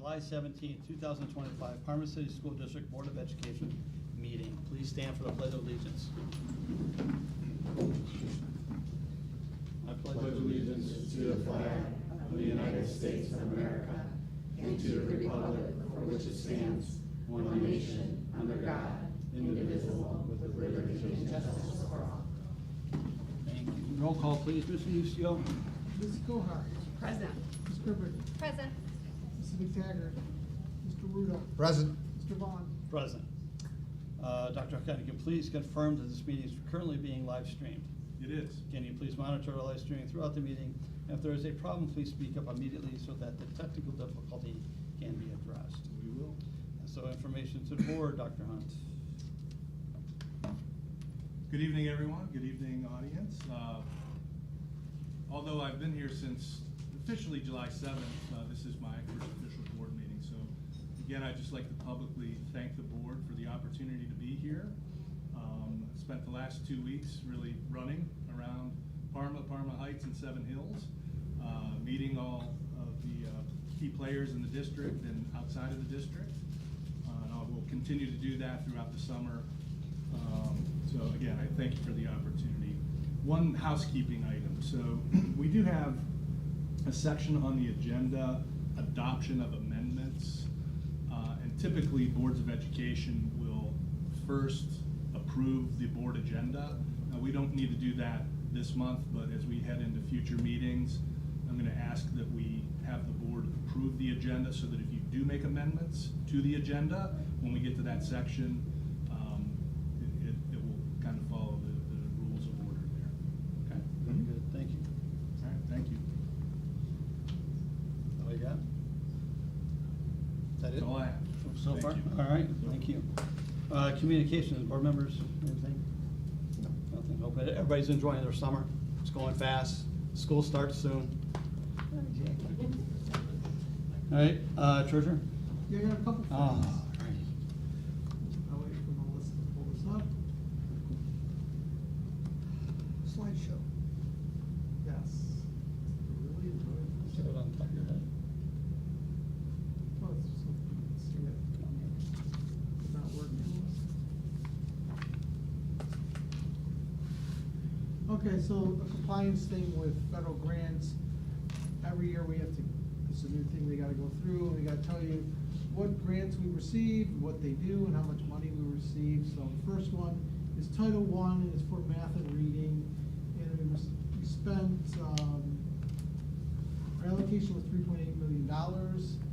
July 17, 2025, Parma City School District Board of Education meeting. Please stand for the Pledge of Allegiance. I pledge allegiance to the flag of the United States of America and to the republic for which it stands, one nation, under God, indivisible, with liberty and justice for all. Thank you. Roll call, please. Mr. Nucio. Mrs. Cohart. Present. Ms. Gerber. Present. Mrs. McTaggart. Mr. Ruda. Present. Mr. Vaughn. Present. Dr. Huckett, can you please confirm that this meeting is currently being live streamed? It is. Can you please monitor the live streaming throughout the meeting? And if there is a problem, please speak up immediately so that the technical difficulty can be addressed. We will. And so information to the board, Dr. Hunt. Good evening, everyone. Good evening, audience. Although I've been here since officially July 7th, this is my first official board meeting. So again, I'd just like to publicly thank the board for the opportunity to be here. Spent the last 2 weeks really running around Parma Heights, and Seven Hills, meeting all of the key players in the district and outside of the district. And I will continue to do that throughout the summer. So again, I thank you for the opportunity. One housekeeping item. So we do have a section on the agenda, adoption of amendments. And typically boards of education will first approve the board agenda. Now, we don't need to do that this month, but as we head into future meetings, I'm going to ask that we have the board approve the agenda so that if you do make amendments to the agenda, when we get to that section, it will kind of follow the rules of order there. Okay? Very good. Thank you. All right, thank you. All you got? Is that it? That's all I have. So Thank far? you. All right, thank you. Communications, board members, anything? Nothing. Hope everybody's enjoying their summer. It's going fast. School starts soon. All right, treasurer? Yeah, I got a couple things. Oh, right. I'll wait for Melissa to pull this up. Slideshow. Yes. Really enjoyed Is that on top of your head? Oh, it's so you can see it. It's not working. Okay, so the compliance thing with federal grants, every year we have to, it's a new thing we gotta go through, we gotta tell you what grants we received, what they do, and how much money we received. So the first one is Title I, and it's for math and reading, and we spent, our allocation was $3.8 million,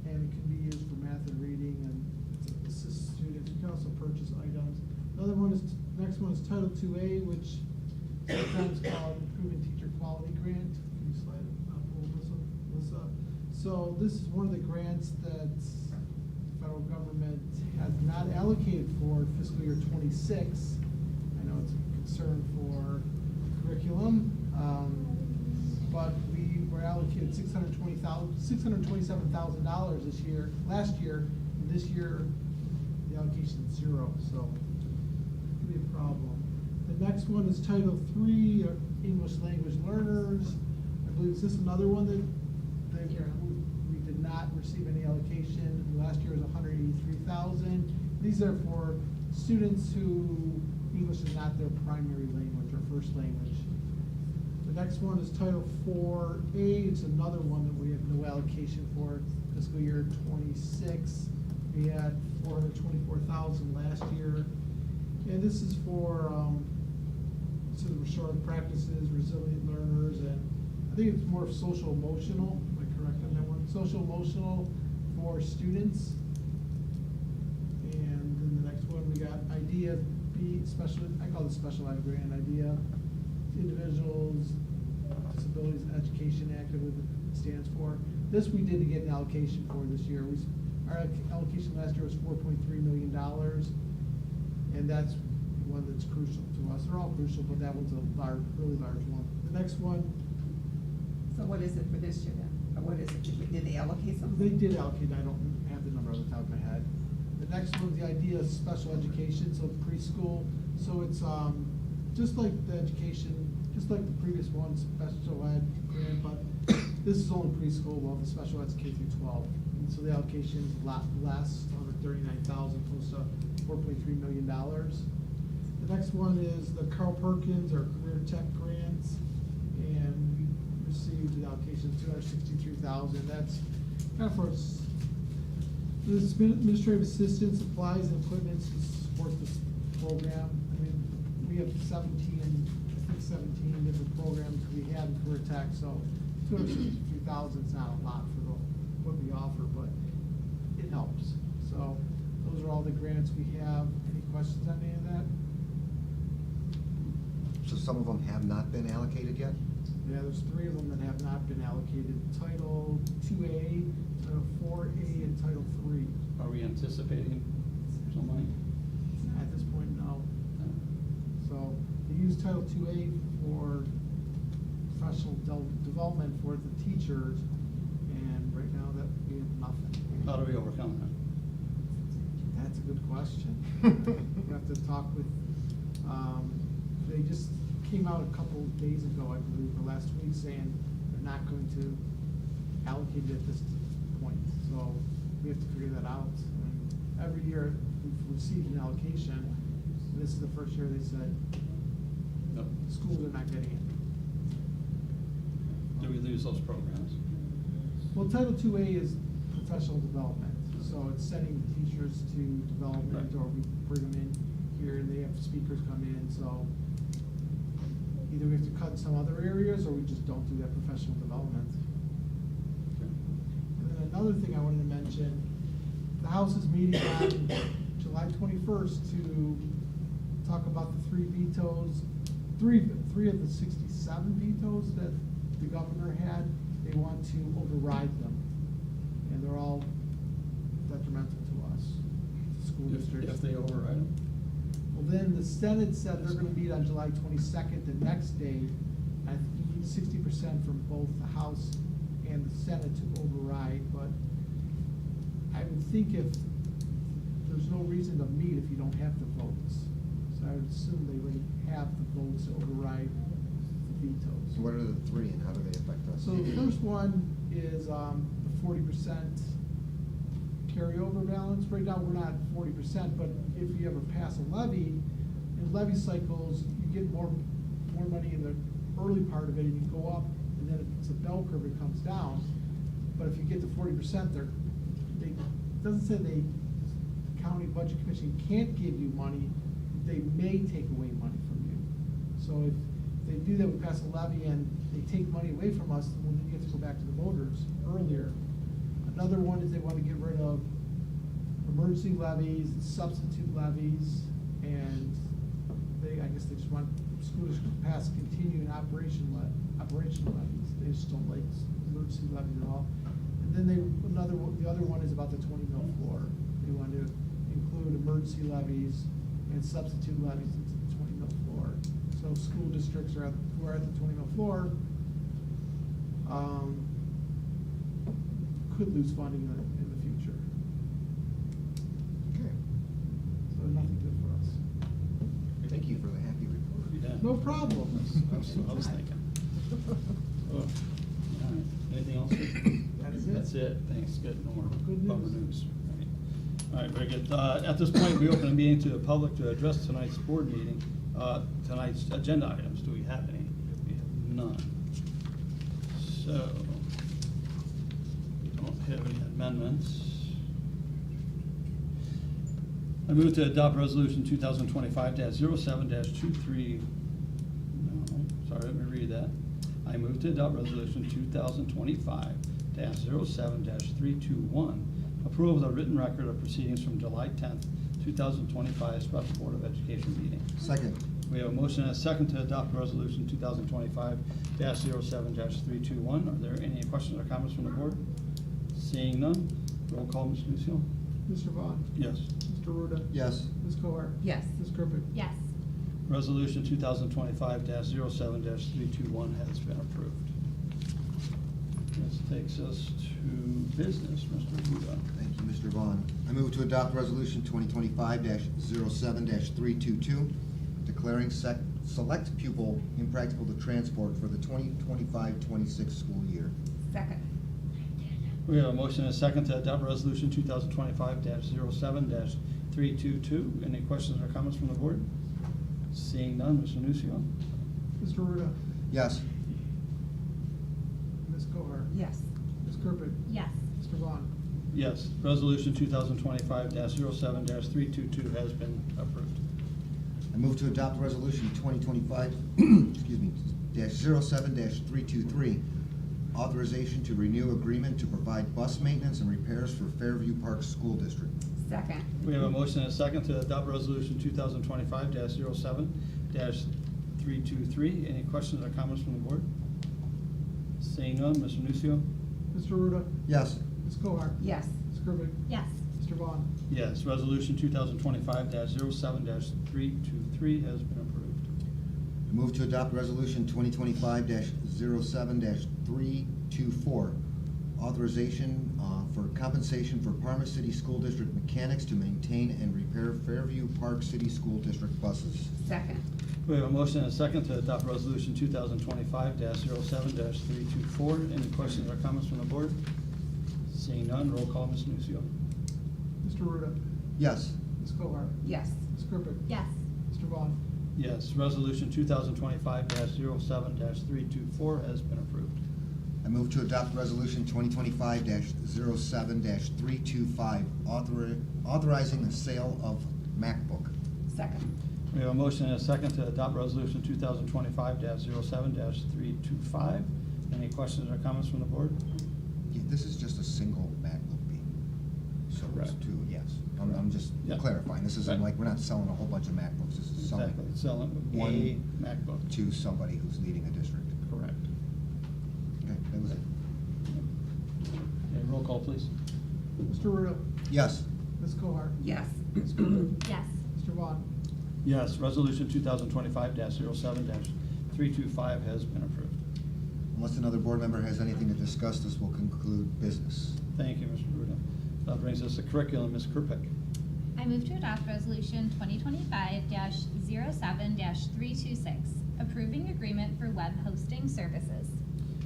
and it can be used for math and reading, and it assists students. You can also purchase items. Another one is, next one is Title IIA, which sometimes called Improving Teacher Quality Grant. Can you slide it up a little, Melissa? So this is one of the grants that the federal government has not allocated for fiscal year 26. I know it's a concern for curriculum, but we were allocated $627,000 this year, last year, and this year the allocation is zero, so it could be a problem. The next one is Title III, English language learners. I believe, is this another one that we did not receive any allocation? Last year was $183,000. These are for students who English is not their primary language or first language. The next one is Title IVA. It's another one that we have no allocation for fiscal year 26. We had $424,000 last year. And this is for so the restorative practices, resilient learners, and I think it's more social emotional. Am I correct on that one? Social emotional for students. And then the next one we got IDEA B special. I call it special ed grant. IDEA Individuals Disabilities Education Act, what it stands for. This we did get an allocation for this year. Our allocation last year was $4.3 million. And that's one that's crucial to us. They're all crucial, but that one's a large, really large one. The next one. So what is it for this year then? Or what is it? Did they allocate something? They did allocate, I don't have the number on the top of my head. The next one's the idea of special education, so preschool. So it's just like the education, just like the previous one, special ed grant, but this is only preschool, while the special ed's K through 12. And so the allocation is a lot less, $139,000, close to $4.3 million. The next one is the Carl Perkins, our career tech grants, and we received the allocation of $263,000. That's kind of for this administrative assistance, supplies, and equipment to support this program. I mean, we have 17 different programs we have in career tech, so $263,000 is not a lot for what we offer, but it helps. So those are all the grants we have. Any questions on any of that? So some of them have not been allocated yet? Yeah, there's 3 of them that have not been allocated. Title 2A, Title 4A, and Title 3. Are we anticipating some money? At this point, no. So they use Title 2A for professional development for the teachers, and right now that we have nothing. How do we overcome that? That's a good question. We have to talk with, they just came out a couple of days ago, I believe, or last week, saying they're not going to allocate it at this point. So we have to figure that out. And every year we've received an allocation. This is the first year they said, Nope. schools are not getting it. Do we lose those programs? Well, Title 2A is professional development, so it's sending teachers to development, Right. or we bring them in here and they have speakers come in, so either we have to cut in some other areas, or we just don't do that professional development. Okay. And then another thing I wanted to mention, the House is meeting on July 21st to talk about the 3 vetoes, three of the 67 vetoes that the governor had. They want to override them, and they're all detrimental to us, school districts. If they override them? Well, then the Senate said they're gonna meet on July 22nd, the next day. I think you need 60% from both the House and the Senate to override, but I would think if, there's no reason to meet if you don't have the votes. So I would assume they would have the votes to override the vetoes. So what are the 3 and how do they affect us? So the first one is, the 40% carryover balance. Right now, we're not 40%, but if you ever pass a levy, in levy cycles, you get more money in the early part of it, and you go up, and then if it's a bell curve, it comes down. But if you get to 40%, it doesn't say the county budget commission can't give you money, they may take away money from you. So if they do that, we pass a levy and they take money away from us, then you have to go back to the voters earlier. Another one is they want to get rid of emergency levies, substitute levies, and I guess they just want school districts to pass continuing operational levies. They just don't like emergency levies at all. And then the other one is about the 20 mil floor. They want to include emergency levies and substitute levies into the 20 mil floor. So school districts who are at the 20 mil floor, could lose funding in the future. Okay. So nothing good for us. Thank you for the happy report. Yeah. No problem. That's what I was thinking. Oh, all right. Anything else? That's it. That's it, thanks, good, no more Good bummer news. news. All right, very good. At this point, we open the meeting to the public to address tonight's board meeting. Tonight's agenda items, do we have any? We have none. So, we don't have any amendments. I move to adopt resolution 2025-07-23. No, sorry, let me read that. I move to adopt resolution 2025-07-321. Approval of the written record of proceedings from July 10th, 2025 Special Board of Education meeting. Second. We have a motion and a second to adopt resolution 2025-07-321. Are there any questions or comments from the board? Seeing none, roll call, Mr. Nucio. Mr. Vaughn. Yes. Mr. Ruda. Yes. Ms. Coar. Yes. Ms. Kerpick. Yes. Resolution 2025-07-321 has been approved. This takes us to business, Mr. Ruda. Thank you, Mr. Vaughn. I move to adopt resolution 2025-07-322, declaring select pupil impractical to transport for the 2025-26 school year. Second. We have a motion and a second to adopt resolution 2025-07-322. Any questions or comments from the board? Seeing none, Mr. Nucio. Mr. Ruda. Yes. Ms. Cohar. Yes. Ms. Kerpick. Yes. Mr. Vaughn. Yes, resolution 2025-07-322 has been approved. I move to adopt resolution 2025, excuse me, -07-323, authorization to renew agreement to provide bus maintenance and repairs for Fairview Park School District. Second. We have a motion and a second to adopt resolution 2025-07-323. Any questions or comments from the board? Seeing none, Mr. Nucio. Mr. Ruda. Yes. Ms. Cohar. Yes. Ms. Kerpick. Yes. Mr. Vaughn. Yes, resolution 2025-07-323 has been approved. I move to adopt resolution 2025-07-324, authorization for compensation for Parma City School District mechanics to maintain and repair Fairview Park City School District buses. Second. We have a motion and a second to adopt resolution 2025-07-324. Any questions or comments from the board? Seeing none, roll call, Ms. Nucio. Mr. Ruda. Yes. Ms. Cohar. Yes. Ms. Kerpick. Yes. Mr. Vaughn. Yes, resolution 2025-07-324 has been approved. I move to adopt resolution 2025-07-325, authorizing the sale of MacBook. Second. We have a motion and a second to adopt resolution 2025-07-325. Any questions or comments from the board? Yeah, this is just a single MacBook being sold Correct. to, yes. I'm just Yeah. clarifying, this isn't Right. like, we're not selling a whole bunch of MacBooks, this is Exactly, selling one a MacBook. to somebody who's leading a district. Correct. Okay, that was it. Okay, roll call, please. Mr. Ruda. Yes. Ms. Cohar. Yes. Ms. Kerpick. Yes. Mr. Vaughn. Yes, resolution 2025-07-325 has been approved. Unless another board member has anything to discuss, this will conclude business. Thank you, Mr. Ruda. That brings us to curriculum, Ms. Kerpick. I move to adopt resolution 2025-07-326, approving agreement for web hosting services.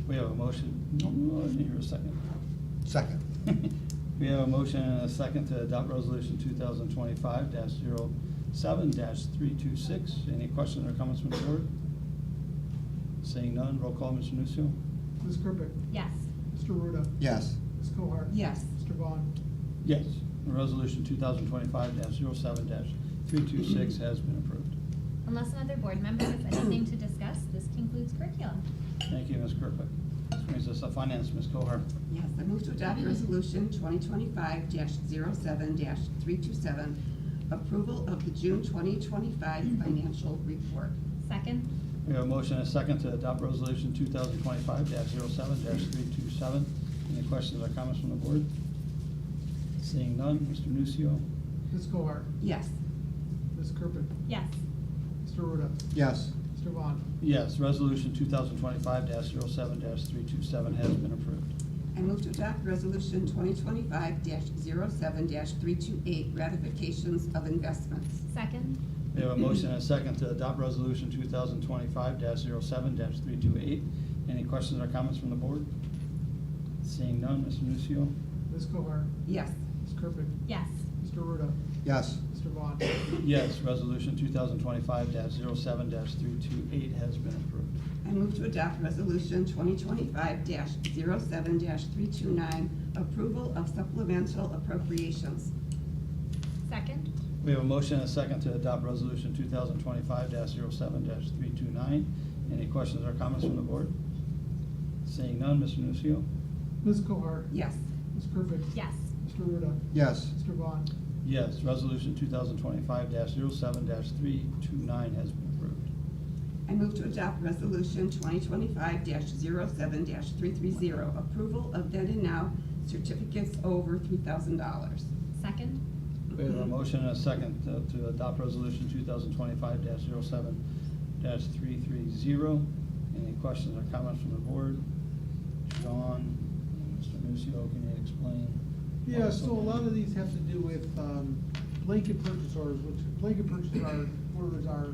We have a motion, no, I didn't hear a second. Second. We have a motion and a second to adopt resolution 2025-07-326. Any questions or comments from the board? Seeing none, roll call, Mr. Nucio. Ms. Kerpick. Yes. Mr. Ruda. Yes. Ms. Cohar. Yes. Mr. Vaughn. Yes, resolution 2025-07-326 has been approved. Unless another board member has anything to discuss, this concludes curriculum. Thank you, Ms. Kerpick. This brings us to finance, Ms. Cohar. Yes, I move to adopt resolution 2025-07-327, approval of the June 2025 financial report. Second. We have a motion and a second to adopt resolution 2025-07-327. Any questions or comments from the board? Seeing none, Mr. Nucio. Ms. Cohar. Yes. Ms. Kerpick. Yes. Mr. Ruda. Yes. Mr. Vaughn. Yes, resolution 2025-07-327 has been approved. I move to adopt resolution 2025-07-328, ratifications of investments. Second. We have a motion and a second to adopt resolution 2025-07-328. Any questions or comments from the board? Seeing none, Mr. Nucio. Ms. Cohar. Yes. Ms. Kerpick. Yes. Mr. Ruda. Yes. Mr. Vaughn. Yes, resolution 2025-07-328 has been approved. I move to adopt resolution 2025-07-329, approval of supplemental appropriations. Second. We have a motion and a second to adopt resolution 2025-07-329. Any questions or comments from the board? Seeing none, Mr. Nucio. Ms. Cohar. Yes. Ms. Kerpick. Yes. Mr. Ruda. Yes. Mr. Vaughn. Yes, resolution 2025-07-329 has been approved. I move to adopt resolution 2025-07-330, approval of then and now certificates over $3,000. Second. We have a motion and a second to adopt resolution 2025-07-330. Any questions or comments from the board? John, Mr. Nucio, can you explain? Yeah, so a lot of these have to do with blanket purchase orders, which blanket purchase orders are,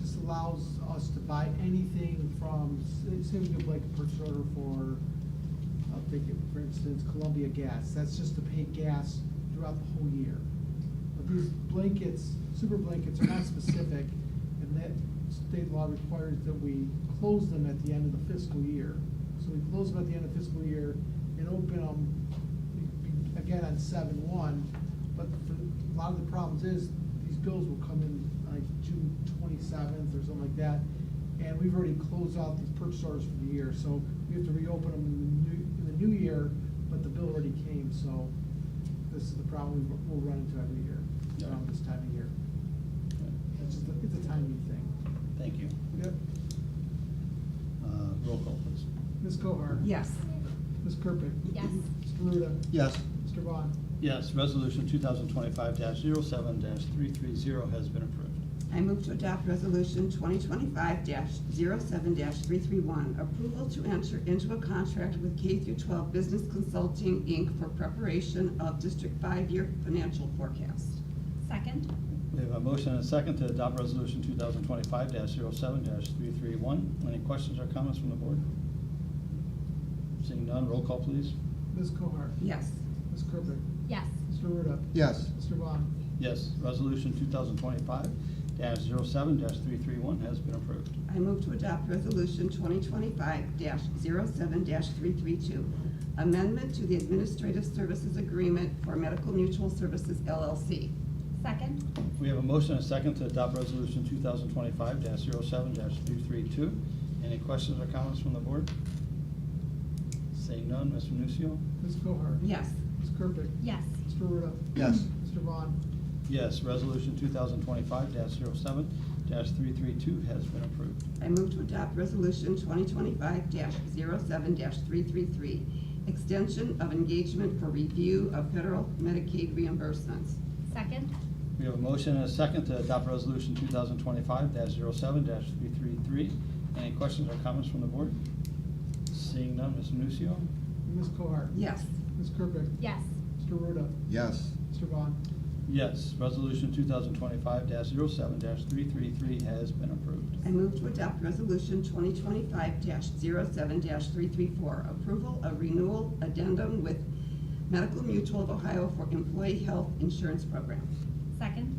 just allows us to buy anything from, say we do a blanket purchase order for I'll take it, for instance, Columbia Gas, that's just to pay gas throughout the whole year. But these blankets, super blankets are not specific, and that state law requires that we close them at the end of the fiscal year. So we close them at the end of fiscal year and open them again on 7/1. But for, a lot of the problems is, these bills will come in like June 27th or something like that, and we've already closed out these purchase orders for the year, so we have to reopen them in the new year, but the bill already came, so this is the problem we'll run into every year, around this time of year. It's just, it's a timing thing. Thank you. Yep. Roll call, please. Ms. Cohar? Yes. Ms. Kerpick? Yes. Mr. Ruda? Yes. Mr. Vaughn? Yes, resolution 2025-07-330 has been approved. I move to adopt resolution 2025-07-331, approval to enter into a contract with K-12 Business Consulting, Inc. for preparation of District 5-year financial forecast. Second. We have a motion and a second to adopt resolution 2025-07-331. Any questions or comments from the board? Seeing none, roll call, please. Ms. Cohar? Yes. Ms. Kerpick? Yes. Mr. Ruda? Yes. Mr. Vaughn? Yes, resolution 2025-07-331 has been approved. I move to adopt resolution 2025-07-332, amendment to the Administrative Services Agreement for Medical Mutual Services LLC. Second. We have a motion and a second to adopt resolution 2025-07-332. Any questions or comments from the board? Seeing none, Mr. Nucio? Ms. Cohar? Yes. Ms. Kerpick? Yes. Mr. Ruda? Yes. Mr. Vaughn? Yes, resolution 2025-07-332 has been approved. I move to adopt resolution 2025-07-333, extension of engagement for review of federal Medicaid reimbursements. Second. We have a motion and a second to adopt resolution 2025-07-333. Any questions or comments from the board? Seeing none, Mr. Nucio? Ms. Cohar? Yes. Ms. Kerpick? Yes. Mr. Ruda? Yes. Mr. Vaughn? Yes, resolution 2025-07-333 has been approved. I move to adopt resolution 2025-07-334, approval of renewal addendum with Medical Mutual of Ohio for Employee Health Insurance Program. Second.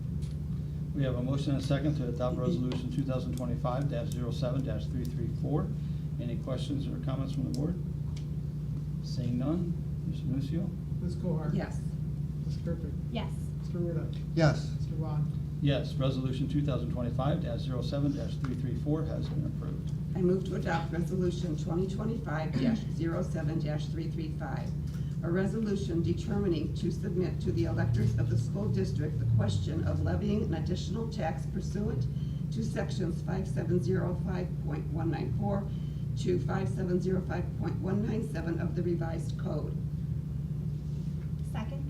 We have a motion and a second to adopt resolution 2025-07-334. Any questions or comments from the board? Seeing none, Mr. Nucio? Ms. Cohar? Yes. Ms. Kerpick? Yes. Mr. Ruda? Yes. Mr. Vaughn? Yes, resolution 2025-07-334 has been approved. I move to adopt resolution 2025-07-335, a resolution determining to submit to the electors of the school district the question of levying an additional tax pursuant to sections 5705.194 to 5705.197 of the revised code. Second.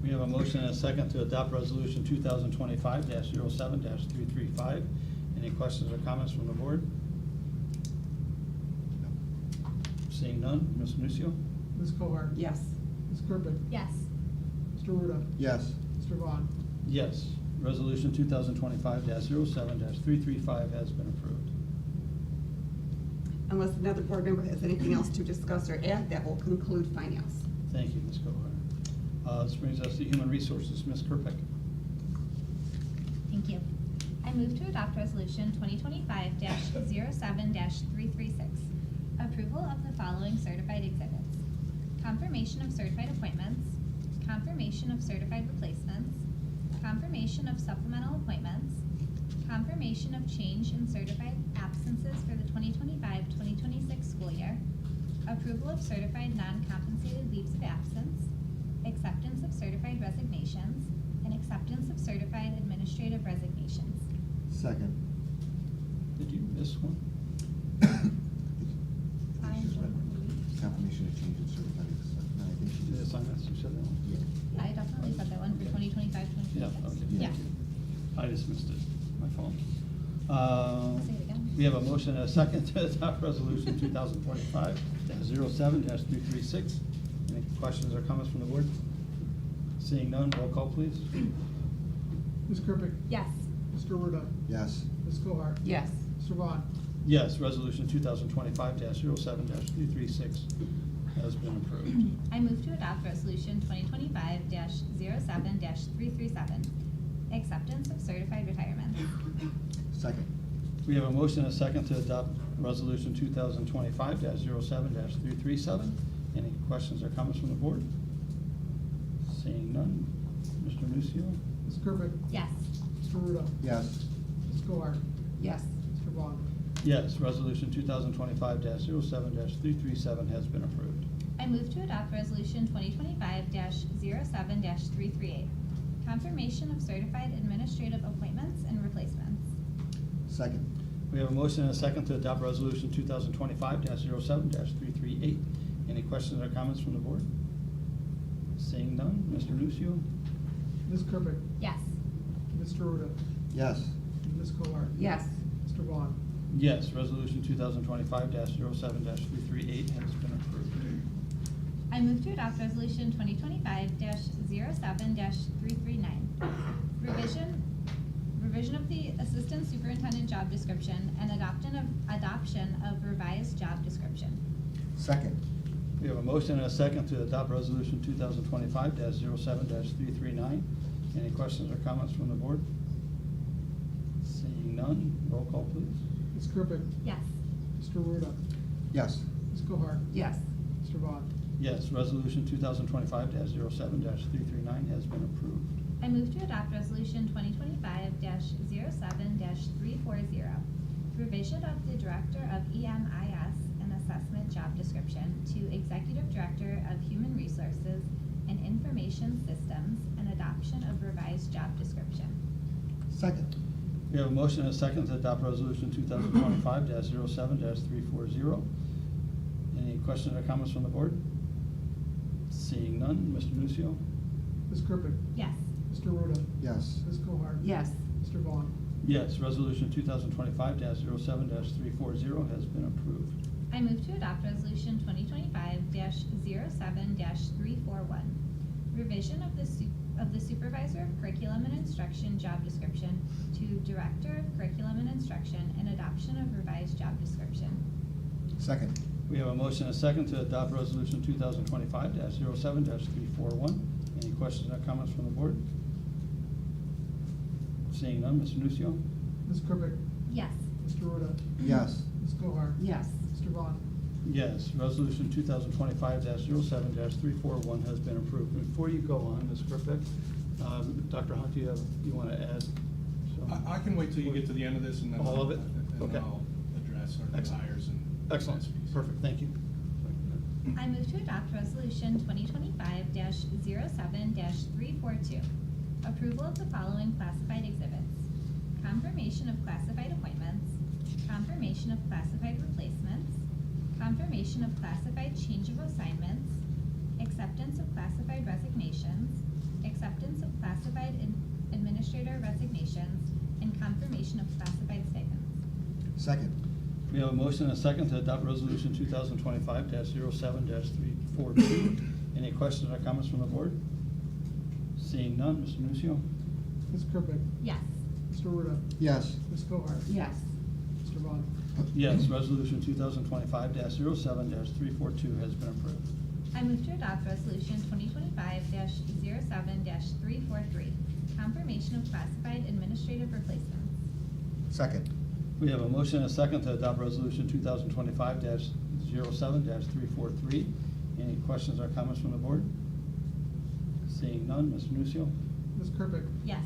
We have a motion and a second to adopt resolution 2025-07-335. Any questions or comments from the board? Seeing none, Mr. Nucio? Ms. Cohar? Yes. Ms. Kerpick? Yes. Mr. Ruda? Yes. Mr. Vaughn? Yes, resolution 2025-07-335 has been approved. Unless another board member has anything else to discuss or add, that will conclude finance. Thank you, Ms. Cohar. This brings us to Human Resources, Ms. Kerpick. Thank you. I move to adopt resolution 2025-07-336, approval of the following certified exhibits: confirmation of certified appointments, confirmation of certified replacements, confirmation of supplemental appointments, confirmation of change in certified absences for the 2025-2026 school year, approval of certified non-compensated leaves of absence, acceptance of certified resignations, and acceptance of certified administrative resignations. Second. Did you miss one? Confirmation of change in certified. No, I think she The just. assignments, you said that one? Yeah, I definitely said that one for 2025-2026. Yeah, okay. Yeah. I just missed it, my phone. Say it again. We have a motion and a second to adopt resolution 2025-07-336. Any questions or comments from the board? Seeing none, roll call, please. Ms. Kerpick? Yes. Mr. Ruda? Yes. Ms. Cohar? Yes. Mr. Vaughn? Yes, resolution 2025-07-336 has been approved. I move to adopt resolution 2025-07-337, acceptance of certified retirement. Second. We have a motion and a second to adopt resolution 2025-07-337. Any questions or comments from the board? Seeing none. Mr. Nucio? Ms. Kerbick? Yes. Mr. Ruda? Yes. Ms. Cohart? Yes. Mr. Vaughn? Yes, resolution 2025-07-337 has been approved. I move to adopt resolution 2025-07-338, confirmation of certified administrative appointments and replacements. Second. We have a motion and a second to adopt resolution 2025-07-338. Any questions or comments from the board? Seeing none. Mr. Nucio? Ms. Kerbick? Yes. Mr. Ruda? Yes. Ms. Cohart? Yes. Mr. Vaughn? Yes, resolution 2025-07-338 has been approved. I move to adopt resolution 2025-07-339, revision of the assistant superintendent job description and adoption of revised job description. Second. We have a motion and a second to adopt resolution 2025-07-339. Any questions or comments from the board? Seeing none, roll call please. Ms. Kerbick? Yes. Mr. Ruda? Yes. Ms. Cohart? Yes. Mr. Vaughn? Yes, resolution 2025-07-339 has been approved. I move to adopt resolution 2025-07-340, revision of the Director of EMIS and Assessment job description to Executive Director of Human Resources and Information Systems and adoption of revised job description. Second. We have a motion and a second to adopt resolution 2025-07-340. Any questions or comments from the board? Seeing none, Mr. Nucio? Ms. Kerbick? Yes. Mr. Ruda? Yes. Ms. Cohart? Yes. Mr. Vaughn? Yes, resolution 2025-07-340 has been approved. I move to adopt resolution 2025-07-341, revision of the Supervisor of Curriculum and Instruction job description to Director of Curriculum and Instruction and adoption of revised job description. Second. We have a motion and a second to adopt resolution 2025-07-341. Any questions or comments from the board? Seeing none, Mr. Nucio? Ms. Kerbick? Yes. Mr. Ruda? Yes. Ms. Cohart? Yes. Mr. Vaughn? Yes, resolution 2025-07-341 has been approved. Before you go on, Ms. Kerpick, Dr. Hunt, you want to add? some- I can wait till you get to the end of this and then. All of it? And Okay. then I'll address our new Excellent. hires and. Excellent, expense piece. perfect, thank you. I move to adopt resolution 2025-07-342, approval of the following classified exhibits: confirmation of classified appointments, confirmation of classified replacements, confirmation of classified change of assignments, acceptance of classified resignations, acceptance of classified administrator resignations, and confirmation of classified stipends. Second. We have a motion and a second to adopt resolution 2025-07-342. Any questions or comments from the board? Seeing none, Mr. Nucio? Ms. Kerbick? Yes. Mr. Ruda? Yes. Ms. Cohart? Yes. Mr. Vaughn? Yes, resolution 2025-07-342 has been approved. I move to adopt resolution 2025-07-343, confirmation of classified administrative replacements. Second. We have a motion and a second to adopt resolution 2025-07-343. Any questions or comments from the board? Seeing none, Mr. Nucio? Ms. Kerbick? Yes.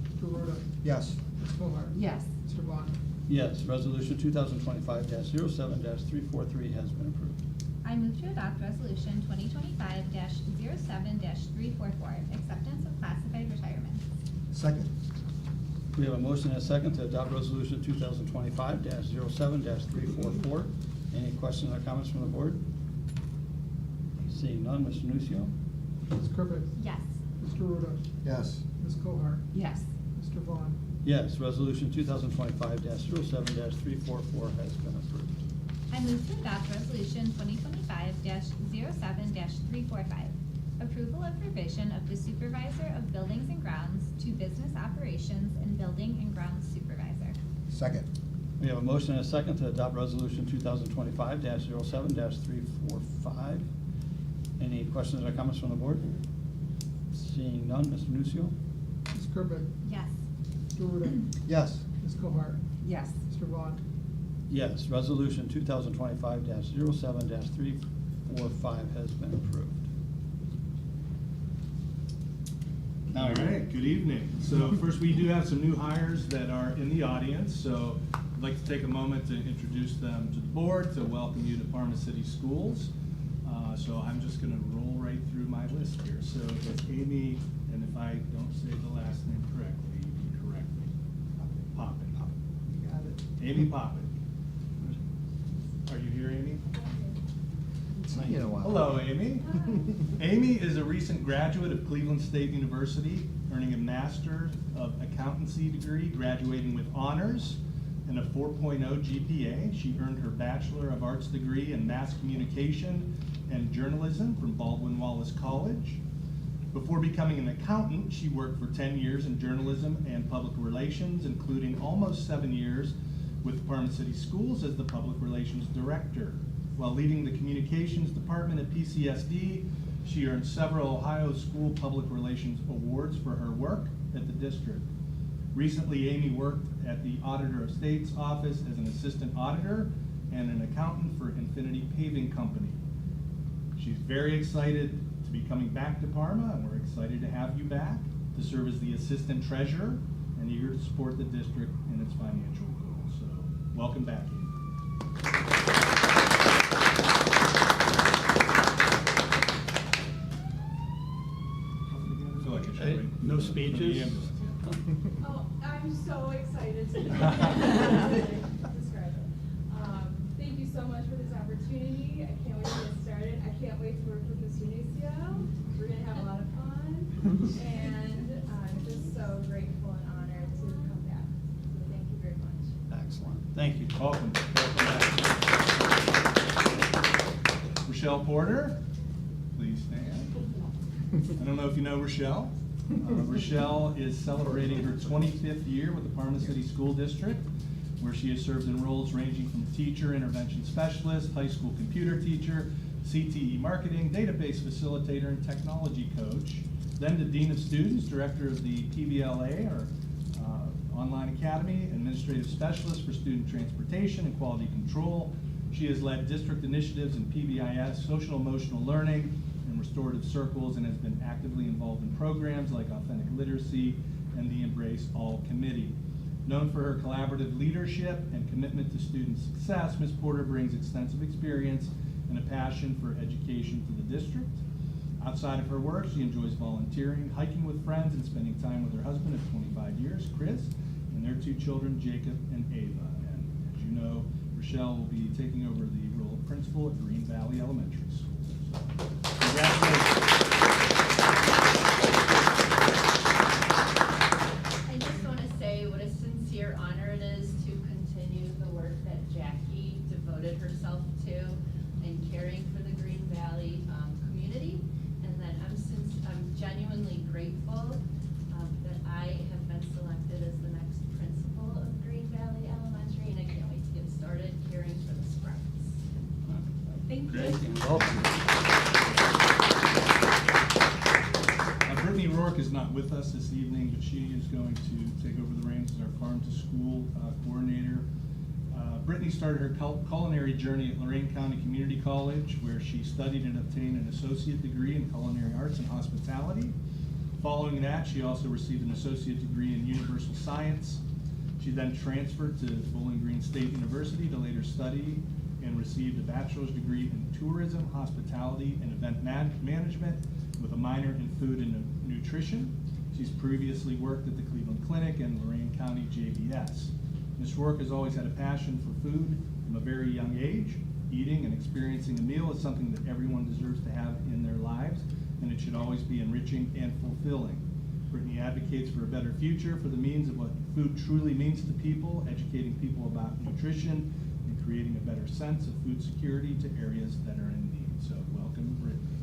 Mr. Ruda? Yes. Ms. Cohart? Yes. Mr. Vaughn? Yes, resolution 2025-07-343 has been approved. I move to adopt resolution 2025-07-344, acceptance of classified retirements. Second. We have a motion and a second to adopt resolution 2025-07-344. Any questions or comments from the board? Seeing none, Mr. Nucio? Ms. Kerbick? Yes. Mr. Ruda? Yes. Ms. Cohart? Yes. Mr. Vaughn? Yes, resolution 2025-07-344 has been approved. I move to adopt resolution 2025-07-345, approval of revision of the supervisor of buildings and grounds to business operations and building and grounds supervisor. Second. We have a motion and a second to adopt resolution 2025-07-345. Any questions or comments from the board? Seeing none, Mr. Nucio? Ms. Kerbeck? Yes. Mr. Ruda? Yes. Ms. Copart? Yes. Mr. Vaughn? Yes, resolution 2025-07-345 has been approved. All right, good evening. So first, we do have some new hires that are in the audience, so I'd like to take a moment to introduce them to the board, to welcome you to Parma City Schools. So I'm just gonna roll right through my list here. So it's Amy, and if I don't say the last name correctly, you can correct me. Poppin. You got it. Amy Poppin. Are you here, Amy? It's been a while. Hello, Amy. Amy is a recent graduate of Cleveland State University, earning a Master of Accountancy degree, graduating with honors and a 4.0 GPA. She earned her Bachelor of Arts degree in Mass Communication and Journalism from Baldwin Wallace College. Before becoming an accountant, she worked for 10 years in journalism and public relations, including almost 7 years with Parma City Schools as the Public Relations Director. While leading the Communications Department at PCSD, she earned several Ohio School Public Relations Awards for her work at the district. Recently, Amy worked at the Auditor of State's office as an assistant auditor and an accountant for Infinity Paving Company. She's very excited to be coming back to Parma, and we're excited to have you back to serve as the assistant treasurer and eager to support the district in its financial goals. So, welcome back, Amy. I feel like I should Hey, wait. no speeches? Oh, I'm so excited to describe it. Thank you so much for this opportunity. I can't wait to get started. I can't wait to work with Ms. Unicio. We're gonna have a lot of fun. And I'm just so grateful and honored to come back. So thank you very much. Excellent, thank you. Welcome. Welcome back. Rochelle Porter, please stand. I don't know if you know Rochelle. Rochelle is celebrating her 25th year with the Parma City School District, where she has served in roles ranging from teacher, intervention specialist, high school computer teacher, CTE marketing, database facilitator, and technology coach. Then to Dean of Students, Director of the PBLA, or Online Academy, Administrative Specialist for Student Transportation and Quality Control. She has led district initiatives in PBIS, Social Emotional Learning, and Restorative Circles, and has been actively involved in programs like Authentic Literacy and the Embrace All Committee. Known for her collaborative leadership and commitment to student success, Ms. Porter brings extensive experience and a passion for education to the district. Outside of her work, she enjoys volunteering, hiking with friends, and spending time with her husband of 25 years, Chris, and their 2 children, Jacob and Ava. And as you know, Rochelle will be taking over the role of principal at Green Valley Elementary School. So, congratulations. I just want to say what a sincere honor it is to continue the work that Jackie devoted herself to in caring for the Green Valley community, and that I'm genuinely grateful that I have been selected as the next principal of Green Valley Elementary, and I can't wait to get started caring for the Sprouts. Thank you. Great. Brittany Rourke is not with us this evening, but she is going to take over the reins as our Farm to School coordinator. Brittany started her culinary journey at Lorain County Community College, where she studied and obtained an associate degree in culinary arts and hospitality. Following that, she also received an associate degree in universal science. She then transferred to Bowling Green State University to later study and received a bachelor's degree in tourism, hospitality, and event management with a minor in food and nutrition. She's previously worked at the Cleveland Clinic and Lorain County JBS. Ms. Rourke has always had a passion for food from a very young age. Eating and experiencing a meal is something that everyone deserves to have in their lives, and it should always be enriching and fulfilling. Brittany advocates for a better future for the means of what food truly means to people, educating people about nutrition, and creating a better sense of food security to areas that are in need. So welcome, Brittany.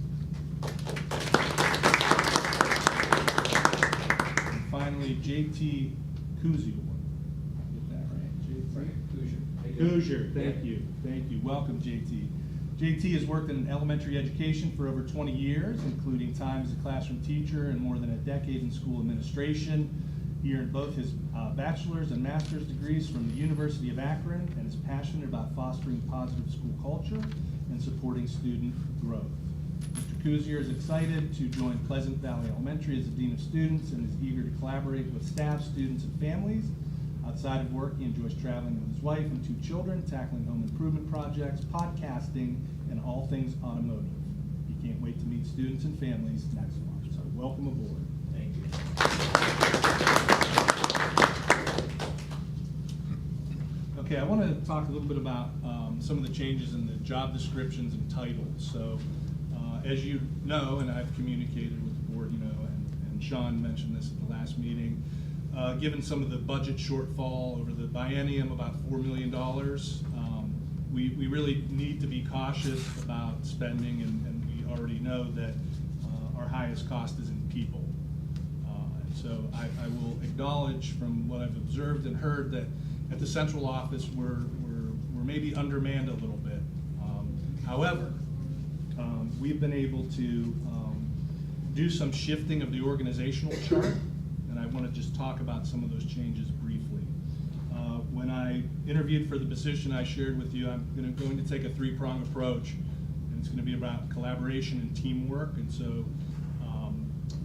And finally, JT Kuzio. Get that right? JT? Hoosier. Hoosier, thank you, thank you. Welcome, JT. JT has worked in elementary education for over 20 years, including time as a classroom teacher and more than a decade in school administration. He earned both his bachelor's and master's degrees from the University of Akron and is passionate about fostering positive school culture and supporting student growth. Mr. Kuzier is excited to join Pleasant Valley Elementary as the Dean of Students and is eager to collaborate with staff, students, and families. Outside of work, he enjoys traveling with his wife and 2 children, tackling home improvement projects, podcasting, and all things automotive. He can't wait to meet students and families next month. So welcome aboard. Thank you. Okay, I want to talk a little bit about some of the changes in the job descriptions and titles. So, as you know, and I've communicated with the board, and Sean mentioned this at the last meeting, given some of the budget shortfall over the biennium, about $4 million, we really need to be cautious about spending, and we already know that our highest cost is in people. So I will acknowledge from what I've observed and heard that at the central office we're maybe undermanned a little bit. However, we've been able to do some shifting of the organizational chart, and I want to just talk about some of those changes briefly. When I interviewed for the position I shared with you, I'm going to take a 3-pronged approach, and it's going to be about collaboration and teamwork. And so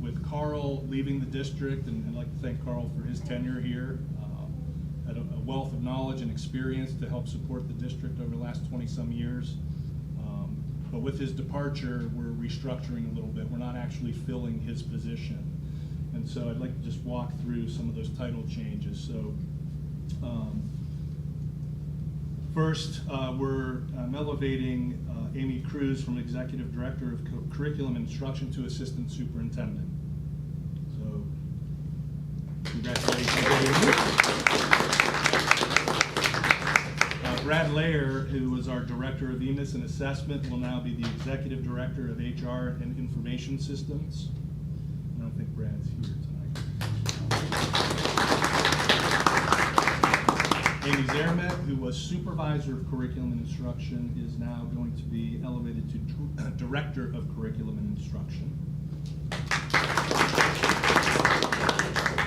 with Carl leaving the district, and I'd like to thank Carl for his tenure here, had a wealth of knowledge and experience to help support the district over the last 20-some years. But with his departure, we're restructuring a little bit. We're not actually filling his position. And so I'd like to just walk through some of those title changes. So first, I'm elevating Amy Cruz from Executive Director of Curriculum and Instruction to Assistant Superintendent. So congratulations, Amy. Brad Lair, who was our Director of EMIS and Assessment, will now be the Executive Director of HR and Information Systems. I don't think Brad's here tonight. Amy Zermet, who was Supervisor of Curriculum and Instruction, is now going to be elevated to Director of Curriculum and Instruction.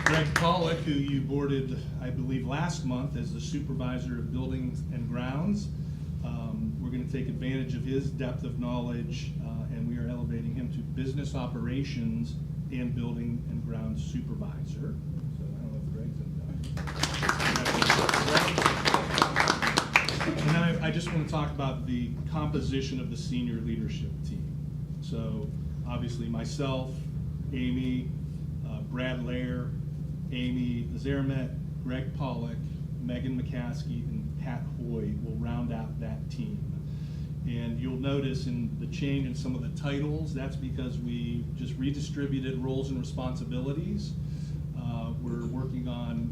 Greg Pollock, who you boarded, I believe, last month as the Supervisor of Buildings and Grounds. We're going to take advantage of his depth of knowledge, and we are elevating him to Business Operations and Building and Grounds Supervisor. So I don't know if Greg's in that. And then I just want to talk about the composition of the senior leadership team. So obviously myself, Amy, Brad Lair, Amy Zermet, Greg Pollock, Megan McCaskey, and Pat Hoy will round out that team. And you'll notice in the change in some of the titles, that's because we just redistributed roles and responsibilities. We're working on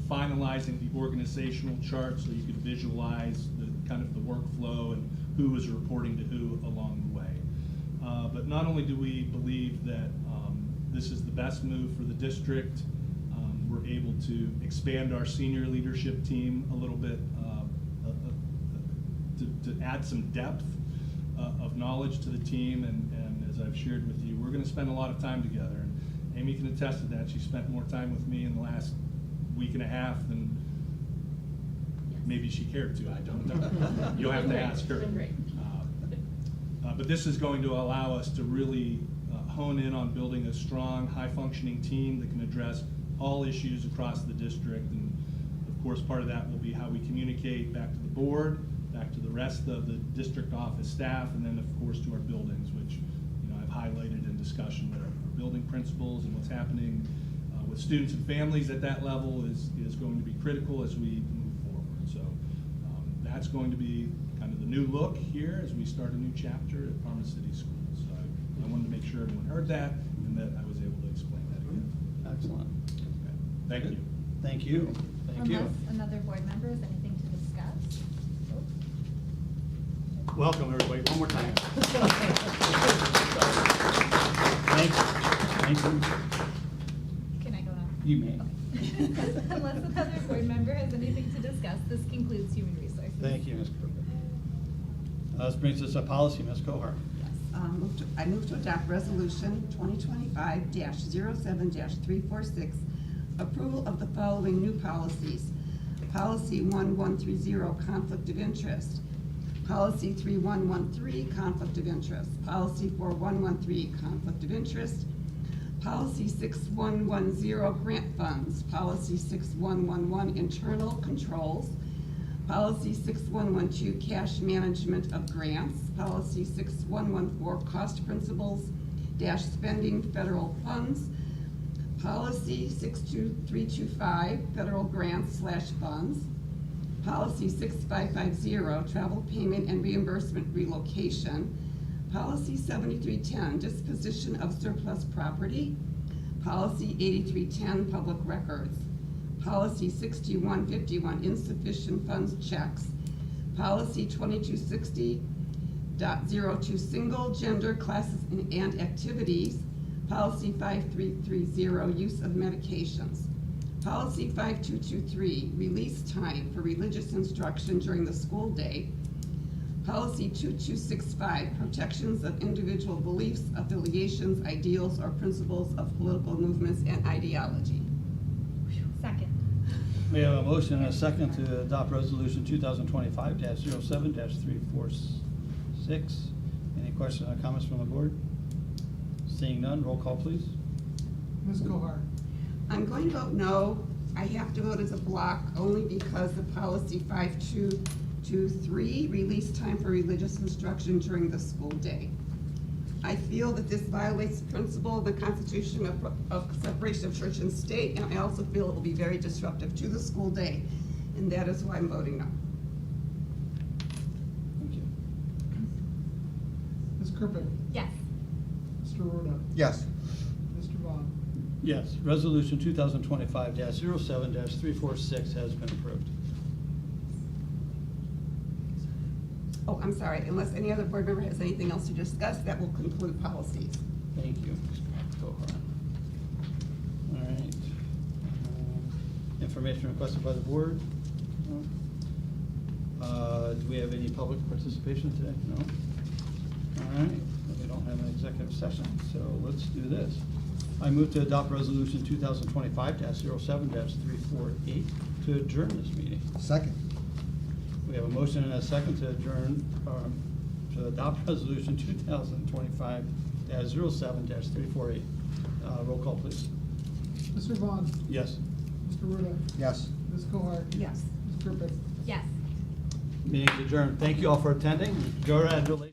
finalizing the organizational chart so you can visualize the kind of the workflow and who is reporting to who along the way. But not only do we believe that this is the best move for the district, we're able to expand our senior leadership team a little bit to add some depth of knowledge to the team, and as I've shared with you, we're going to spend a lot of time together. And Amy can attest to that. She spent more time with me in the last week and a half than maybe she cared to. I don't know. You'll have to ask her. But this is going to allow us to really hone in on building a strong, high-functioning team that can address all issues across the district. And of course, part of that will be how we communicate back to the board, back to the rest of the district office staff, and then of course to our buildings, which I've highlighted in discussion with our building principals, and what's happening with students and families at that level is going to be critical as we move forward. So that's going to be kind of the new look here as we start a new chapter at Parma City Schools. So I wanted to make sure everyone heard that and that I was able to explain that again. Excellent. Okay. Thank you. Thank you. Thank you. Unless another board member has anything to discuss. Welcome, everybody, one more time. Thank you. Thank you. Can I go now? You may. Okay. Unless another board member has anything to discuss, this concludes human resources. Thank you, Ms. Kruger. This brings us to policy, Ms. Cohart. Yes, I move to adopt resolution 2025-07-346, approval of the following new policies. Policy 1130, conflict of interest. Policy 3113, conflict of interest. Policy 4113, conflict of interest. Policy 6110, grant funds. Policy 6111, internal controls. Policy 6112, cash management of grants. Policy 6114, cost principles dash spending federal funds. Policy 62325, federal grants / funds. Policy 6550, travel payment and reimbursement relocation. Policy 7310, disposition of surplus property. Policy 8310, public records. Policy 6151, insufficient funds checks. Policy 2260.02, single gender classes and activities. Policy 5330, use of medications. Policy 5223, release time for religious instruction during the school day. Policy 2265, protections of individual beliefs, affiliations, ideals, or principles of political movements and ideology. Second. We have a motion and a second to adopt resolution 2025-07-346. Any questions or comments from the board? Seeing none, roll call, please. Ms. Cohart? I'm going to vote no. I have to vote as a block only because of policy 5223, release time for religious instruction during the school day. I feel that this violates the principle of the Constitution of separation of church and state, and I also feel it will be very disruptive to the school day, and that is why I'm voting no. Thank you. Ms. Kirkpatrick? Yes. Mr. Ruda? Yes. Mr. Vaughn? Yes, resolution 2025-07-346 has been approved. Oh, I'm sorry, unless any other board member has anything else to discuss, that will conclude policies. Thank you, Ms. Cohart. All right. Information requested by the board? No. Do we have any public participation today? No? All right, we don't have an executive session, so let's do this. I move to adopt resolution 2025-07-348 to adjourn this meeting. Second. We have a motion and a second to adjourn, to adopt resolution 2025-07-348. Roll call, please. Mr. Vaughn? Yes. Mr. Ruda? Yes. Ms. Cohart? Yes. Ms. Kirkpatrick? Yes. Meeting is adjourned. Thank you all for attending. Congratulations.